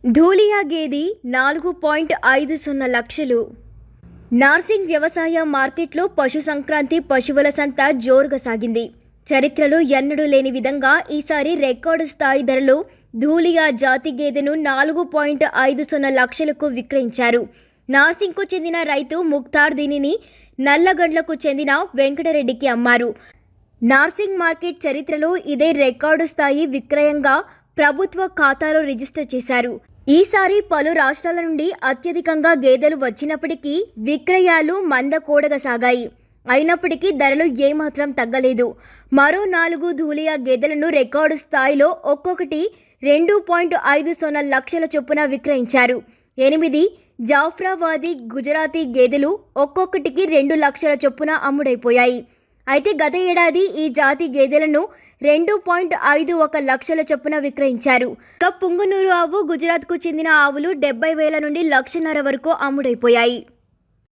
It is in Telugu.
ధూళియా గేది 4.50 లక్షలు. నార్సింగ్ వ్యవసాయ మార్కెట్లో పశు సంక్రాంతి పశువుల సంత జోరుగా సాగింది. చరిత్రలో ఎన్నడూ లేని విధంగా ఈసారి రికార్డు స్థాయి ధరలో ధూళియా జాతి గేదెను 4.50 లక్షలకు విక్రయించారు. నార్సింగ్కు చెందిన రైతు ముక్తార్ దీనిని నల్లగండ్లకు చెందిన వెంకటరెడ్డికి అమ్మారు. నార్సింగ్ మార్కెట్ చరిత్రలో ఇదే రికార్డు స్థాయి విక్రయంగా ప్రభుత్వ ఖాతాలో రిజిస్టర్ చేశారు. ఈసారి పలు రాష్ట్రాల నుండి అత్యధికంగా గేదెలు వచ్చినప్పటికీ విక్రయాలు మందకోడగా సాగాయి. అయినప్పటికీ ధరలు ఏమాత్రం తగ్గలేదు. మరో 4 ధూళియా గేదెలను రికార్డు స్థాయిలో ఒక్కొక్కటి 2.50 లక్షల చొప్పున విక్రయించారు. 8 జాఫ్రాబాదీ గుజరాతీ గేదెలు ఒక్కొక్కటికి 2 లక్షల చొప్పున అమ్ముడైపోయాయి. అయితే గత ఏడాది ఈ జాతి గేదెలను 2.51 లక్షల చొప్పున విక్రయించారు. పుంగనూరు ఆవు, గుజరాత్కు చెందిన ఆవులు 70,000 నుండి 1,50,000 వరకు అమ్ముడైపోయాయి.